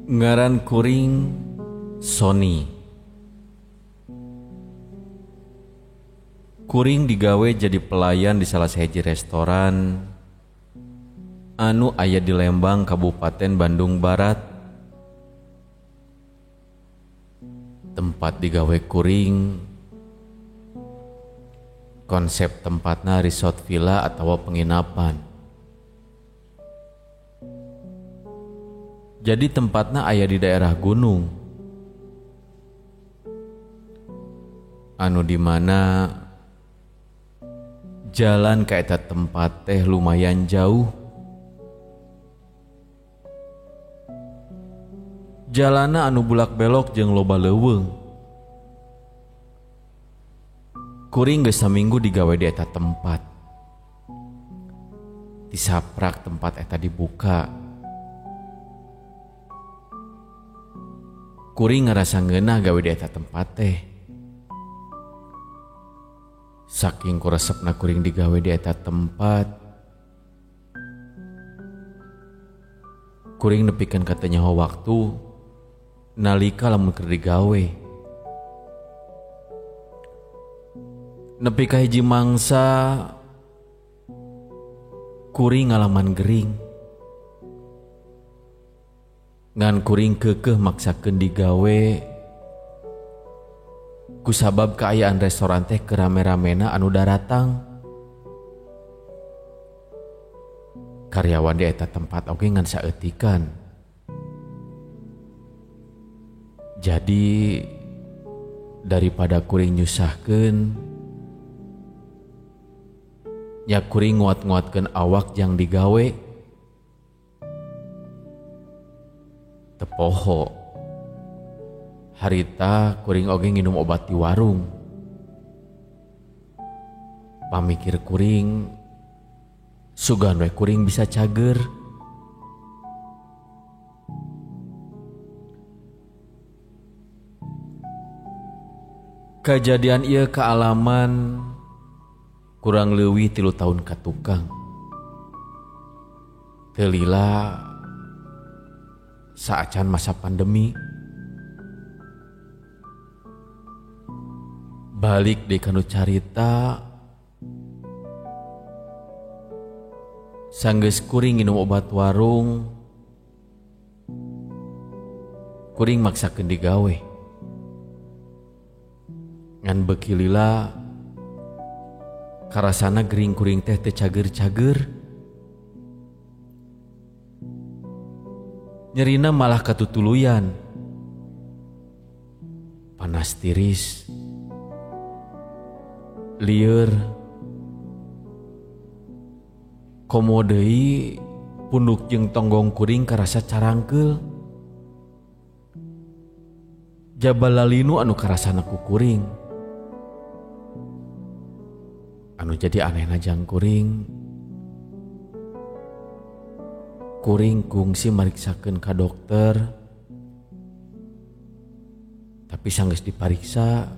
Ngaran kuring Sony. Kuring digawe jadi pelayan di salah sahiji restoran anu aya di Lembang, Kabupaten Bandung Barat. Tempat digawe kuring, konsep tempatna resort villa atau penginapan. Jadi tempatna aya di daerah gunung, anu dimana jalan ka eta tempat teh lumayan jauh. Jalana anu bulak belok jeung loba leuweung. Kuring geus saminggu digawe di eta tempat. Disaprak tempat eta dibuka. Kuring ngerasa ngeunah gawe di eta tempat teh. Saking kuresepna kuring digawe di eta tempat, kuring nepikeun ka teu nyaho waktu nalika lamun keur digawe. Nepi ka hiji mangsa kuring ngalaman gering. Ngan kuring keukeuh maksakeun digawe kusabab kaayaan restoran teh kerame-ramena anu daratang. Karyawan di eta tempat oge ngan saeutikan. Jadi daripada kuring nyusahkeun, nya kuring nguat-nguatkeun awak jang digawe. Tepoho harita kuring oge nginum obat di warung. Pamikir kuring sugan we kuring bisa cager. Kejadian ieu kaalaman kurang leuwih 3 tahun ka tukang. Teu lila saacan masa pandemi. Balik deui kana carita, sanggeus kuring nginum obat warung, kuring maksakeun digawe. Ngan beuki lila karasana gering kuring teh teu cager-cager. Nyerina malah katutuluyan. Panas tiris, lieur, komo deui punduk jeung tonggong kuring karasa carangkeul. Jabal lalinu anu karasana ku kuring. Anu jadi anehna jang kuring kungsi mariksakeun ka dokter. Tapi sanggeus dipariksa,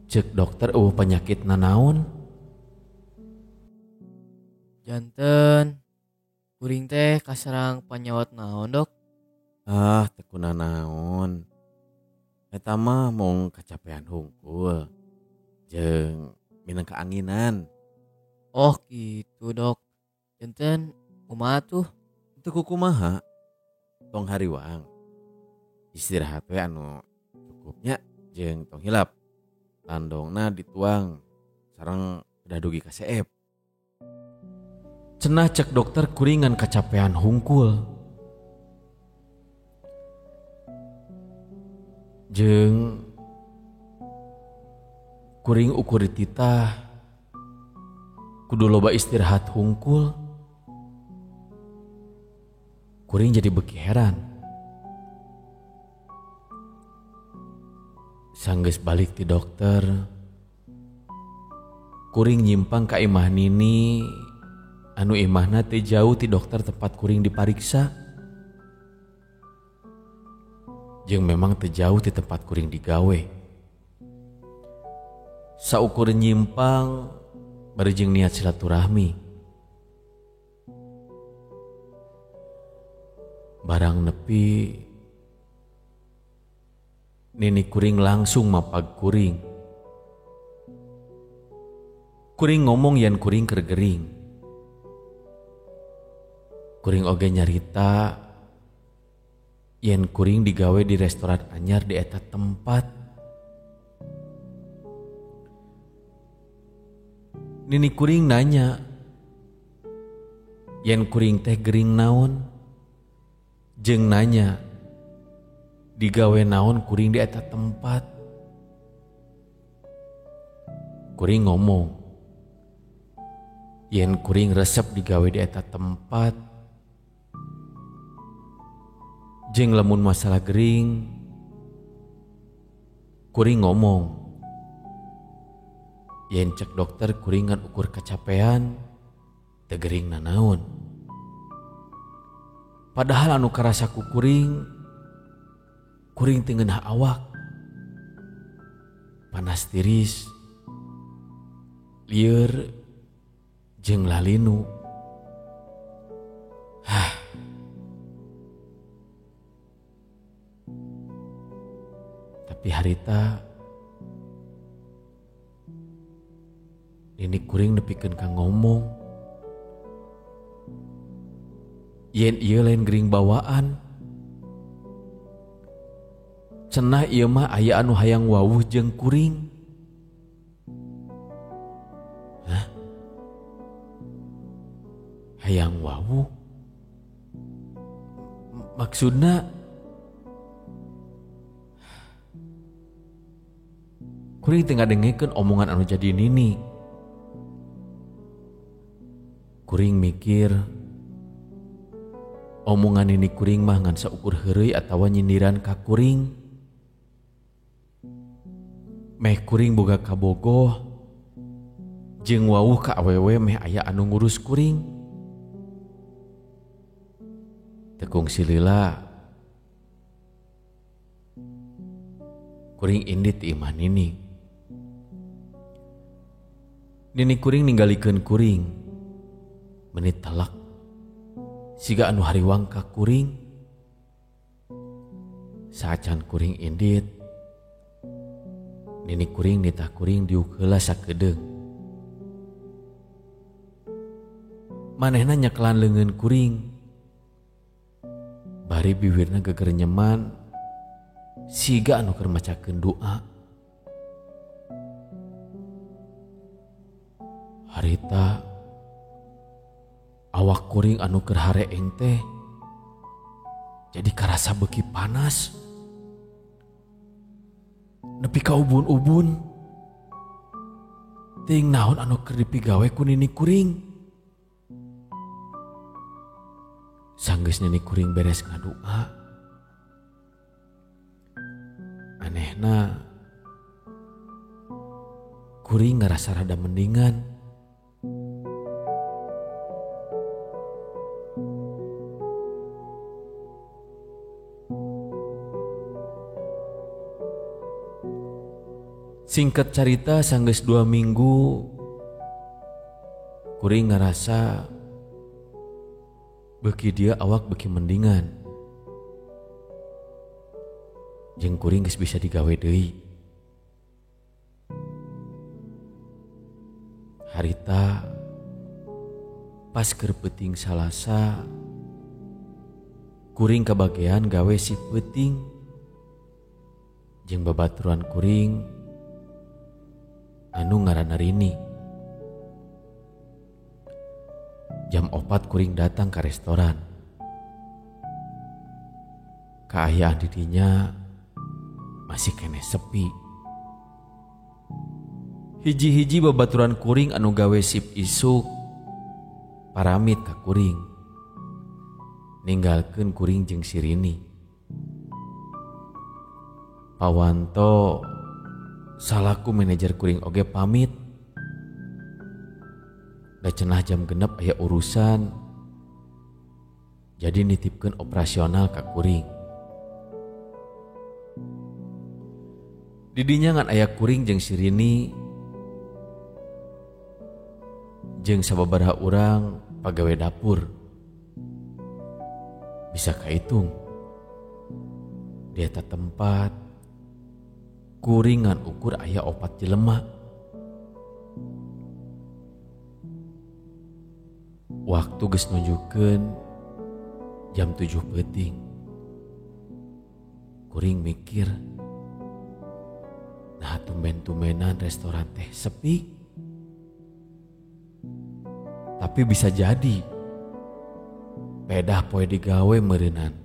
ceuk dokter eueuh panyakitna naon? Janten, kuring teh kasarang panyawat naon, Dok? Teu kuna naon. Eta mah mung kacapean hungkul jeung minang kaanginan. Oh gitu, Dok. Janten, kumaha tuh? Teu kumaha, tong hariwang istirahat we anu cukupnya jeung tong hilap tandongna dituang sareng udah dugi ka seep. Cenah cek dokter kuringan kacapean hungkul jeung kuring ukur dititah kudu loba istirahat hungkul. Kuring jadi beuki heran. Sanggeus balik ti dokter, kuring nyimpang ka imah nini anu imahna teu jauh ti dokter tempat kuring dipariksa. Jeung memang teu jauh ti tempat kuring digawe. Saukur nyimpang bari jeung niat silaturahmi. Barang nepi, Nini kuring langsung mapag kuring. Kuring ngomong yen kuring kergering. Kuring oge nyarita yen kuring digawe di restoran anyar di eta tempat. Nini kuring nanya, yen kuring teh gering naon? Jeung nanya, digawe naon kuring di eta tempat? Kuring ngomong, yen kuring resep digawe di eta tempat. Jeung lamun masalah gering, kuring ngomong, yen cek dokter kuring ngan ukur kecapean, teu gering nanaon. Padahal anu karasa ku kuring teu ngeunah awak. Panas tiris, lieur, jeung lalinu. Tapi harita Nini kuring nepikeun ka ngomong, yen ieu lain gering bawaan. Cenah ieu mah aya anu hayang wawuh jeung kuring. Hayang wawuh? Maksudna kuring teu ngadengekeun omongan anu jadi Nini. Kuring mikir, omongan Nini kuring mah ngan saukur heureuy atawa nyindiran ka kuring. Meh kuring boga kabogoh, jeung wawuh ka awewe meh aya anu ngurus kuring. Tekung silila, kuring indit imah Nini. Nini kuring ninggalikeun kuring, menit telak, siga anu hariwang ka kuring. Saacan kuring indit, Nini kuring nitah kuring diuk heula sakedeung. Manehna nyeklan leungeun kuring. Bari bibirna geger nyeman, siga anu keur macakeun doa. Harita awak kuring anu keur hareeng teh jadi karasa beuki panas. Nepi ka ubun-ubun. Ting naon anu keur dipigawe ku Nini kuring. Sanggeus Nini kuring beres ngadoa, anehna kuring ngarasa rada mendingan. Singkat cerita, sanggeus 2 minggu kuring ngarasa beuki dia awak beuki mendingan. Jeung kuring geus bisa digawe deui. Harita pas keur peuting Salasa, kuring kabagean gawe si peuting. Jeung babaturan kuring anu ngaranna Rini. Jam 4 kuring datang ke restoran. Kaayaan didinya masih kene sepi. Hiji-hiji babaturan kuring anu gawe sip isuk paramit ka kuring, ninggalkeun kuring jeung si Rini. Pawanto salaku manajer kuring oge pamit. Da cenah jam genep aya urusan, jadi nitipkeun operasional ka kuring. Didinya ngan aya kuring jeung si Rini jeung sababaraha urang pagawe dapur. bisa kahitung di eta tempat kuringan ukur aya 4 jelema. Waktu geus nunjukkeun jam 7 peuting. Kuring mikir, nah tumben-tumbenan restoran teh sepi. Tapi bisa jadi pedah poe digawe meureunnan.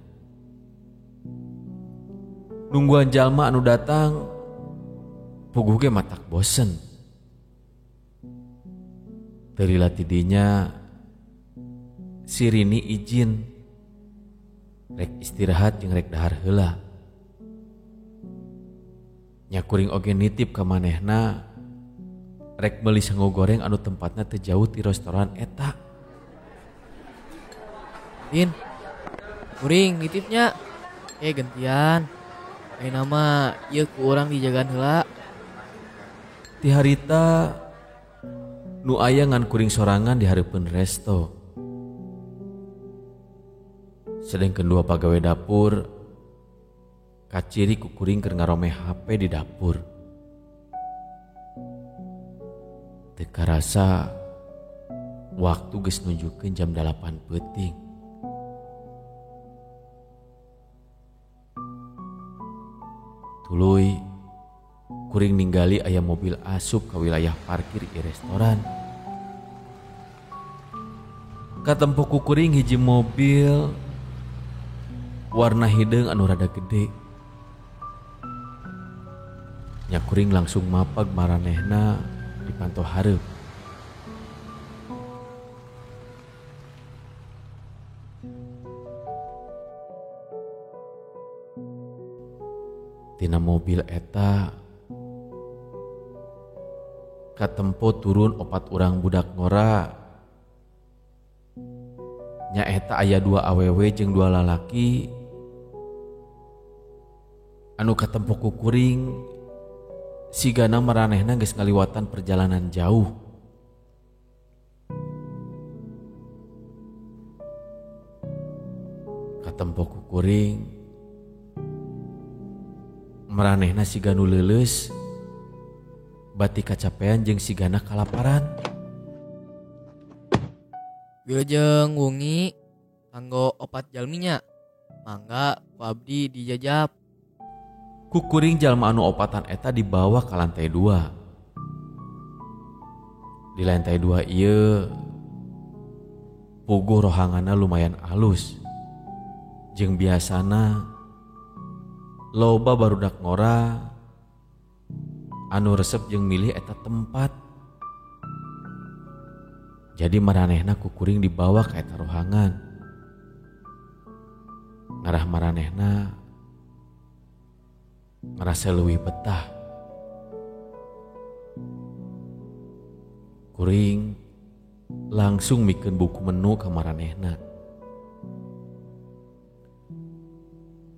Nungguan jalma anu datang puguh ge matak bosen. Terila tidinya si Rini izin rek istirahat jeung rek dahar heula. Nya kuring oge nitip ka manehna rek meuli sango goreng anu tempatna teu jauh ti restoran eta. Din, kuring nitipnya. Gantian. Ayeuna mah ieu ku urang dijagaan heula. Ti harita nu aya ngan kuring sorangan di hareupeun resto. Sedengkeun dua pagawe dapur kaciri ku kuring keur ngarome HP di dapur. Teu karasa waktu geus nunjukkeun jam 8 peuting. Tuluy kuring ninggali aya mobil asup ka wilayah parkir ieu restoran. Katempo ku kuring hiji mobil warna hideung anu rada gede. Nya kuring langsung mapag maranehna dipantau hareup. Tina mobil eta katempo turun 4 urang budak ngora. Nya eta aya 2 awewe jeung 2 lalaki anu katempo ku kuring sigana maranehna geus ngaliwatan perjalanan jauh. Katempo ku kuring maranehna siga nu leuleus bati kacapean jeung sigana kalaparan. Wilujeng wengi kanggo 4 jalminya. Mangga ku abdi dijajab. Ku kuring jalma anu 4 eta dibawa ka lantai 2. Di lantai 2 ieu puguh rohanganna lumayan alus. Jeung biasana loba barudak ngora anu resep jeung milih eta tempat. Jadi maranehna ku kuring dibawa ka eta rohangan. Ngarah maranehna ngerasa leuwih betah. Kuring langsung mikeun buku menu ka maranehna.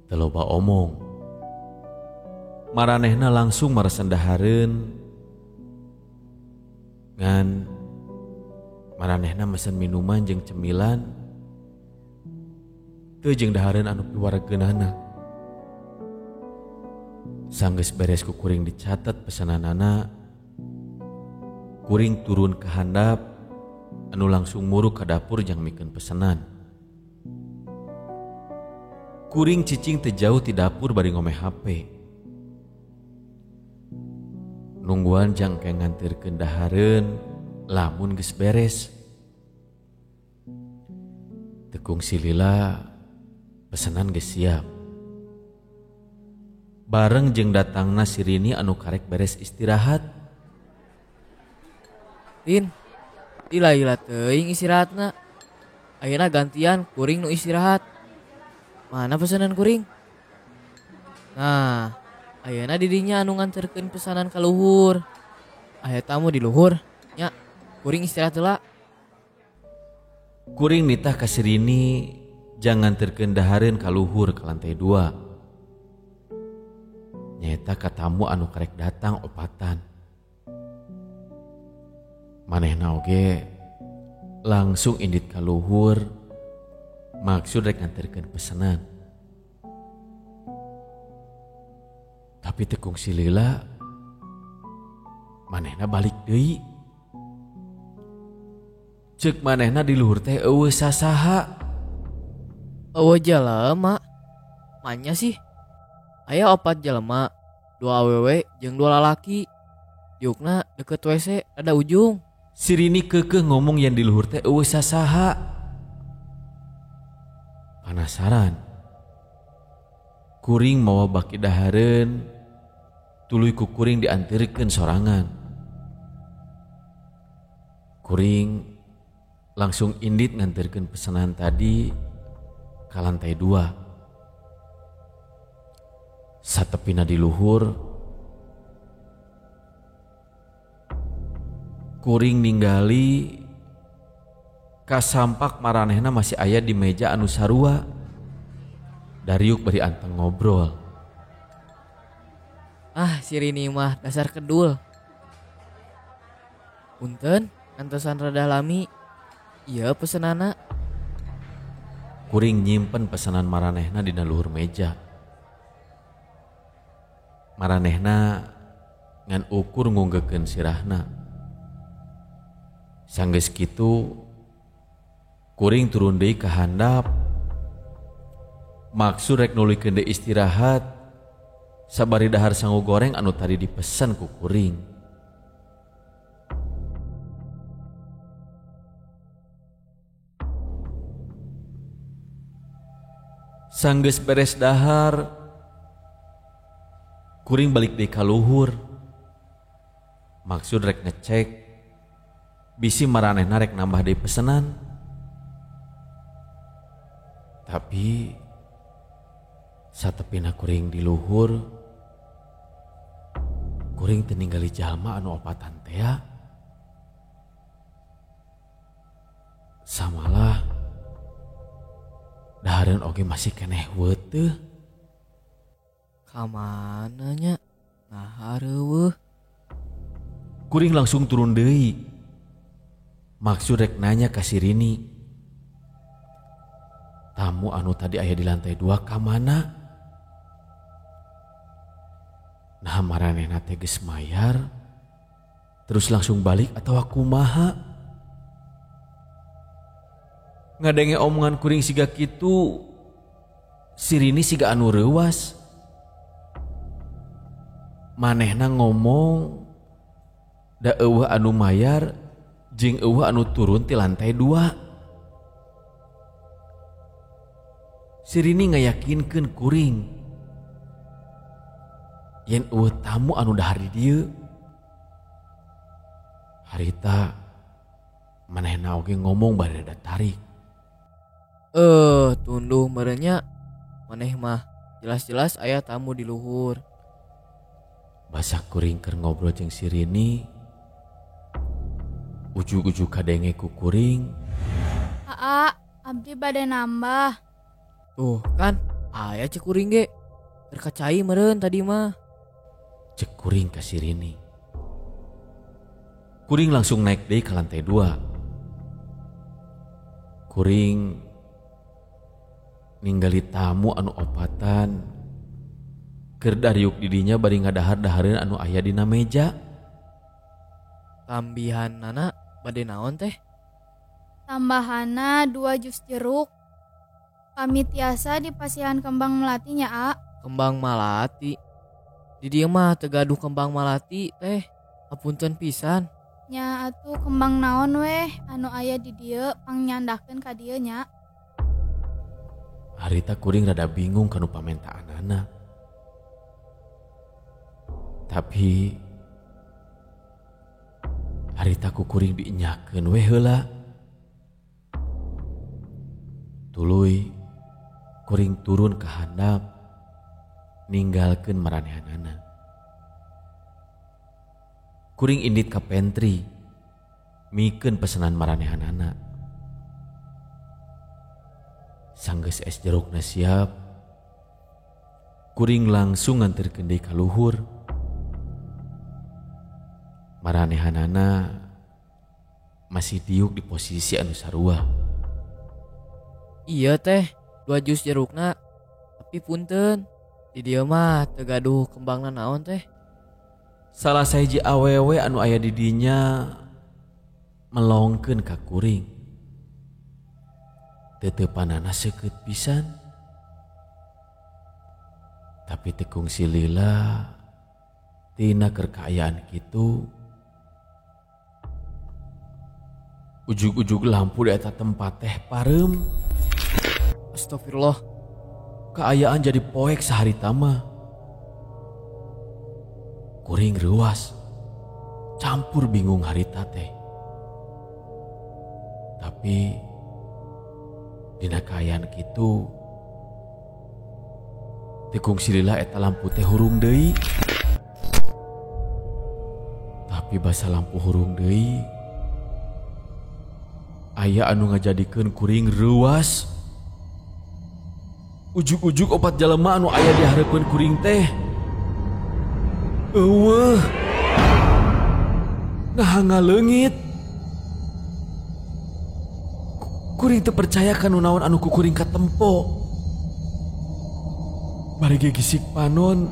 Teu loba omong. Maranehna langsung marasendahareun ngan maranehna mesen minuman jeung cemilan teu jeung dahareun anu piwargeunana. Sanggeus beres ku kuring dicatet pesananana, kuring turun ke handap anu langsung muruk ka dapur jang mikeun pesanan. Kuring cicing teu jauh ti dapur bari ngome HP. Nungguan jang kayak ngantirkeun dahareun lamun geus beres. Tekung silila pesanan geus siap. Bareng jeung datangna si Rini anu karek beres istirahat. Din, ila teuing istirahatna. Ayeuna gantian kuring nu istirahat. Mana pesanan kuring? Nah, ayeuna didinya anu nganterkeun pesanan ka luhur. Aya tamu di luhur, nya kuring istirahat heula. Kuring nitah ka si Rini jang nganterkeun dahareun ka luhur ka lantai 2. Nyaeta ka tamu anu karek datang 4. Manehna oge langsung indit ka luhur Maksud rek nganterkeun pesanan. Tapi tekung si Lila manehna balik deui. Ceuk manehna di luhur teh eueuh sasaha. Eueuh jalema. Manya sih. Aya 4 jalema, 2 awewe jeung 2 lalaki. Diukna deket WC ada ujung. Si Rini keukeuh ngomong yang di luhur teh eueuh sasaha. Penasaran. Kuring mawa baki dahareun, tuluy ku kuring diantirkeun sorangan. Kuring langsung indit nganterkeun pesanan tadi ka lantai 2. Satepina di luhur, kuring ninggali kasampak maranehna masih aya di meja anu sarua. Dariuk bari anteng ngobrol. Ah, si Rini mah dasar kedul. Punten, kantosan rada lami. Iya pesenana. Kuring nyimpen pesanan maranehna dina luhur meja. Maranehna ngan ukur ngunggekeun sirahna. Sanggeus kitu kuring turun deui ka handap. Maksud rek nuluykeun deui istirahat sabari dahar sangu goreng anu tadi dipesan ku kuring. Sanggeus beres dahar, kuring balik deui ka luhur. Maksud rek ngecek bisi maranehna rek nambah deui pesanan. Tapi satepina kuring di luhur, kuring teu ningali jalma anu opatan teh. Samalah dahareun oge masih keneh weuteuh. Kamana nya? Nah hareueuh. Kuring langsung turun deui. Maksud rek nanya ka si Rini, tamu anu tadi aya di lantai 2 ka mana? Nah maranehna teh geus mayar terus langsung balik atau kumaha? Ngadenge omongan kuring siga kitu, si Rini siga anu reuwas. Manehna ngomong da eueuh anu mayar jeung eueuh anu turun ti lantai 2. Si Rini ngayakinkeun kuring yen eueuh tamu anu dahar di dieu. Harita manehna oge ngomong bari rada tarik. Tunduh merenya maneh mah jelas-jelas aya tamu di luhur. Basa kuring keur ngobrol jeung si Rini. Ujug-ujug kadenge ku kuring. Aa, abdi bade nambah. Tuh kan, aya cek kuring ge. Terkacai meureun tadi mah. Cek kuring ka si Rini. Kuring langsung naik deui ka lantai 2. Kuring ningali tamu anu opatan keur dariuk di dinya bari ngadahar-dahareun anu aya dina meja. Tambihanana bade naon teh? Tambahana 2 jus jeruk. Kami tiasa di pasihan kembang melati nya, A. Kembang malati. Di dieu mah teu gaduh kembang malati teh. Hapunten pisan. Nya atuh kembang naon weh anu aya di dieu pangnyandakeun ka dieu nya. Harita kuring rada bingung kanu pamentaanana. Tapi harita ku kuring diinyakeun we heula. Tuluy kuring turun ke handap ninggalkeun maranehanana. Kuring indit ka pantry mikeun pesanan maranehanana. Sanggeus es jerukna siap, kuring langsung nganterkeun deui ka luhur. Maranehanana masih diuk di posisi anu sarua. Iya teh, 2 jus jerukna. Tapi punten, di dieu mah teu gaduh kembangna naon teh. Salah sahiji awewe anu aya di dinya melongkeun ka kuring. Teutepanana seukeut pisan. Tapi tekung si Lila tina keur kaayaan kitu. Ujug-ujug lampu di eta tempat teh parem. Astagfirullah. Kaayaan jadi poek sehari tama. Kuring reuas, campur bingung harita teh. Tapi dina kaayaan kitu tekung silila eta lampu teh hurung deui. Tapi basa lampu hurung deui, aya anu ngajadikeun kuring reuas. Ujug-ujug opat jalema anu aya di hareupeun kuring teh eueuh ngahanga leungit. Kuring teu percaya ka nu naon anu ku kuring katempo. Bari ge gisik panon,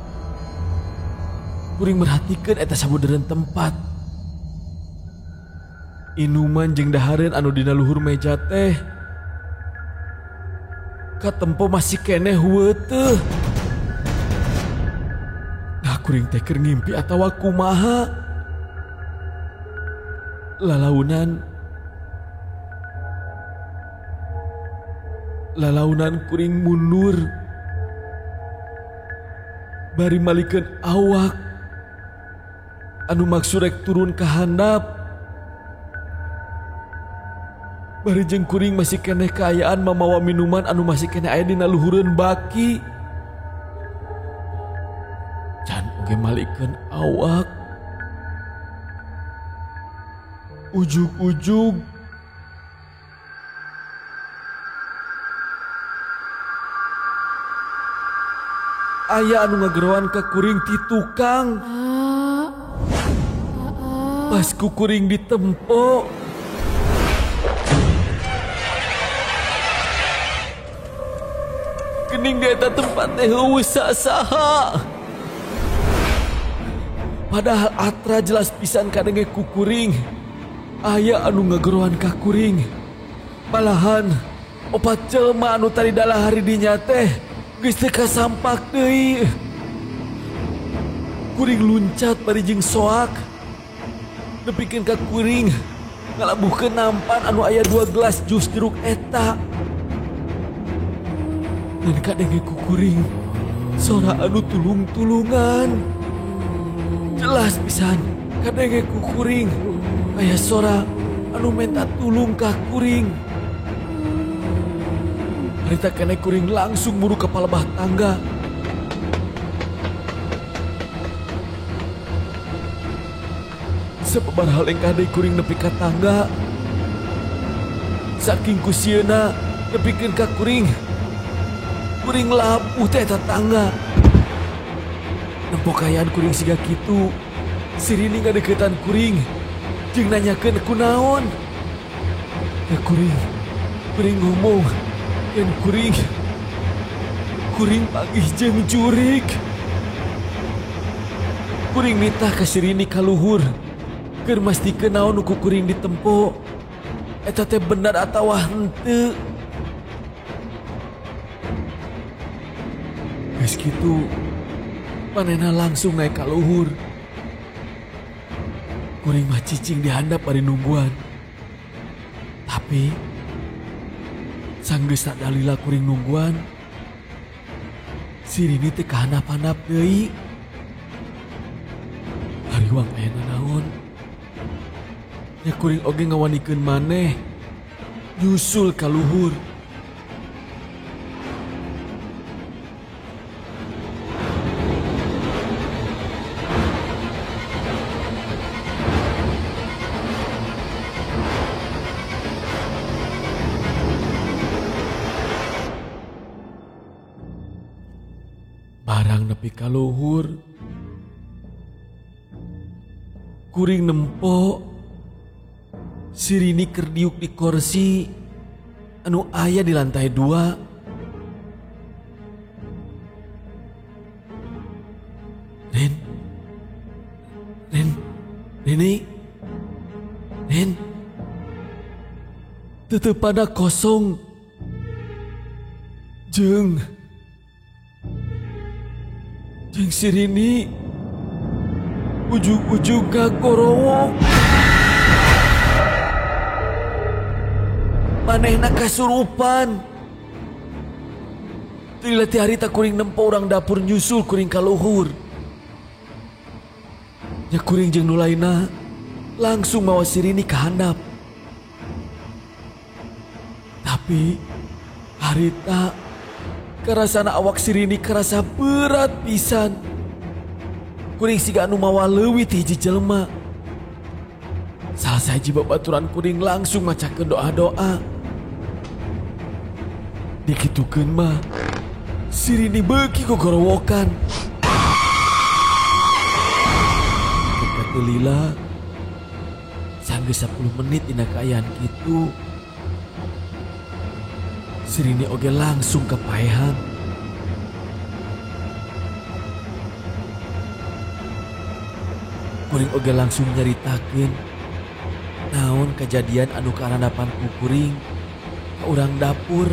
kuring merhatikeun eta sabudeureun tempat. Inuman jeung dahareun anu dina luhur meja teh katempo masih keneh heueuh. Nah kuring teh keur ngimpi atawa kumaha. Lalaunan kuring mundur, bari malikeun awak anu maksud rek turun ka handap. Bari jeung kuring masih keneh kaayaan mamawa minuman anu masih keneh aya dina luhureun baki. Can oge malikeun awak. Ujug-ujug aya anu ngageroan ka kuring ti tukang. Pas ku kuring ditempo, gening di eta tempat teh heueuh saha. Padahal atra jelas pisan kadenge ku kuring aya anu ngageroan ka kuring. Malahan opat jelema anu tadi dalahari dinya teh geus teu kasampak deui. Kuring luncat bari jeung soak nepikeun ka kuring ngalabuhkeun nampan anu aya 2 gelas jus jeruk eta. Dan kadenge ku kuring sora anu tulung-tulungan. Jelas pisan kadenge ku kuring aya sora anu minta tulung ka kuring. Harita keneh kuring langsung muru ka palebah tangga. Sababaraha lengkah deui kuring nepi ka tangga. Saking kusieuna nepikeun ka kuring labuh teh eta tangga. Nempo kaayaan kuring siga kitu, si Rini ngadeukeutan kuring jeung nanyakeun kunaon. Ya kuring ngomong yen kuring panggih jeung jurig. Kuring nitah ka si Rini ka luhur keur mastikeun naon nu ku kuring ditempo eta teh bener atawa henteu. Geus kitu manehna langsung naik ka luhur. Kuring mah cicing di handap bari nungguan. Tapi sanggeus sadalila kuring nungguan, si Rini teh kahandap-handap deui. Hariwang aya nanaon, nya kuring oge ngawanikeun maneh nyusul ka luhur. Barang nepi ka luhur, kuring nempo si Rini keur diuk di kursi anu aya di lantai 2. Ren, tetep pada kosong. Jeng Sirini ujung-ujung gagorowo. Manehna kasurupan. Tila ti harita kuring nempo urang dapur nyusul kuring kaluhur. Nya kuring jeung nu lainna langsung mawa Sirini ke handap. Tapi harita karasana awak Sirini kerasa berat pisan. Kuring siga anu mawa leuwih ti hiji jelema. Salah saji babaturan kuring langsung macakeun doa-doa. Dikitukeun mah Sirini beuki gogorowokan. Kebetulan sanggeus 10 menit dina kaayaan kitu, Sirini oge langsung kepaehan. Kuring oge langsung nyaritakeun naon kejadian anu karandapan ku kuring ka urang dapur.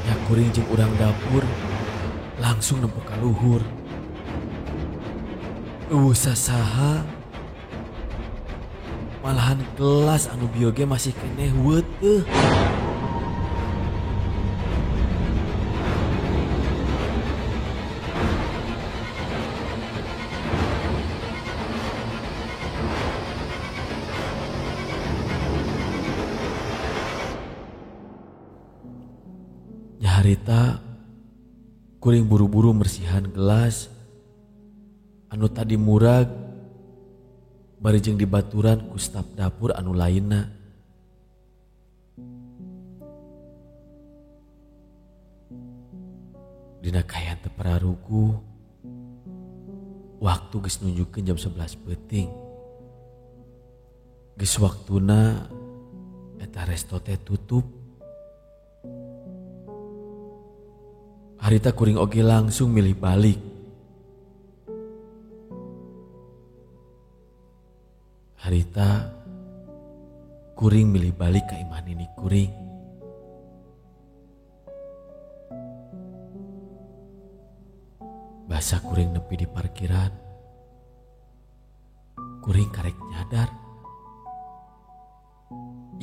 Ya kuring jeung urang dapur langsung nempo ka luhur. Eueuh sasaha malahan gelas anu bioge masih keneh weuteuh. Harita kuring buru-buru mersihan gelas anu tadi murag bari jeung dibaturan ku staf dapur anu lainna. Dina kaayaan teu pararuku waktu geus nunjukkeun jam 11 peuting. Geus waktuna eta resto teh tutup. Harita kuring oge langsung milih balik. Harita kuring milih balik ka imah nini kuring. Basa kuring nepi di parkiran. Kuring karek nyadar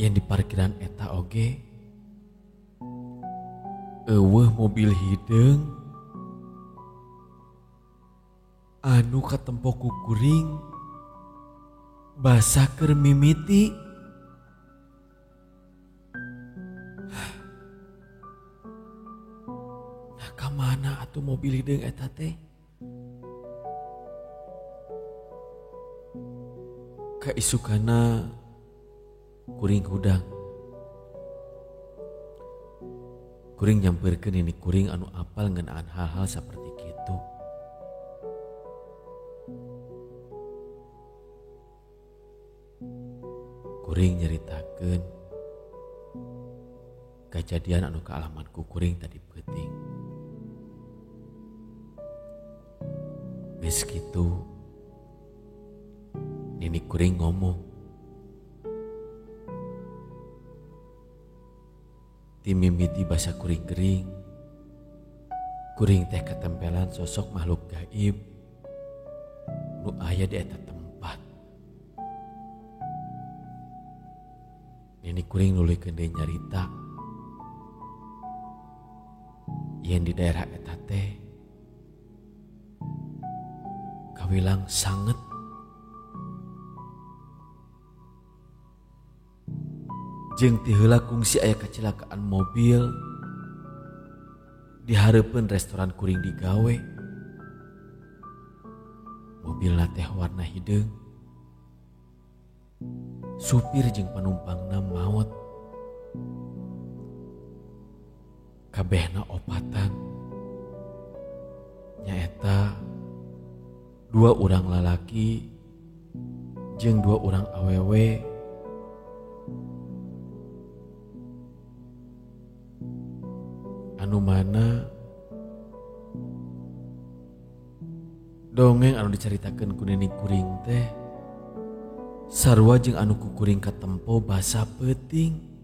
yang di parkiran eta oge eueuh mobil hideung anu katempo ku kuring basah keur mimiti. Nah kamana atuh mobil hideung eta teh? Kaisukana kuring hudang. Kuring nyamperkeun ini kuring anu apal ngeunaan hal-hal seperti kitu. Kuring nyaritakeun kejadian anu kaalaman ku kuring tadi peuting. Geus kitu nini kuring ngomong, timimiti basa kuring gering. Kuring teh ketempelan sosok makhluk gaib nu aya di eta tempat. Nini kuring nulikeun deui nyarita yen di daerah eta teh kawilang sanget. Jeung ti heula kungsi aya kecelakaan mobil di hareupeun restoran kuring digawe. Mobilna teh warna hideung. Supir jeung panumpangna maot. Kabehna opatan. Nyaeta 2 urang lalaki jeung 2 urang awewe anu mana dongeng anu diceritakeun ku nini kuring teh sarua jeung anu ku kuring katempo basa peuting.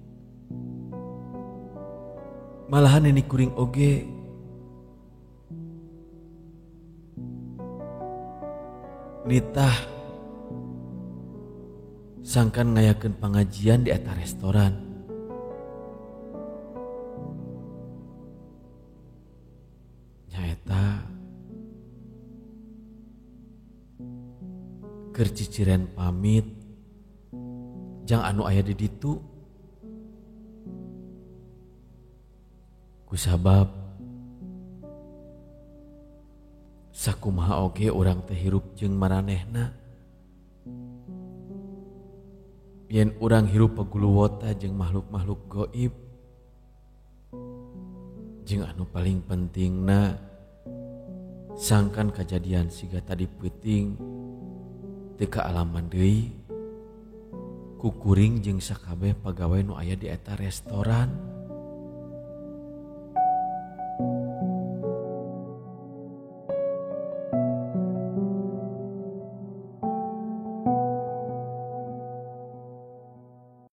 Malahan nini kuring oge nitah sangkan ngayakeun pangajian di eta restoran. Nyaeta keur ciciren pamit jang anu aya di ditu. Kusabab sakumaha oge urang teh hirup jeung maranehna. Yen urang hirup paguluwota jeung makhluk-makhluk goib, jeung anu paling pentingna sangkan kajadian siga tadi peuting teu kaalaman deui ku kuring jeung sakabeh pagawe nu aya di eta restoran.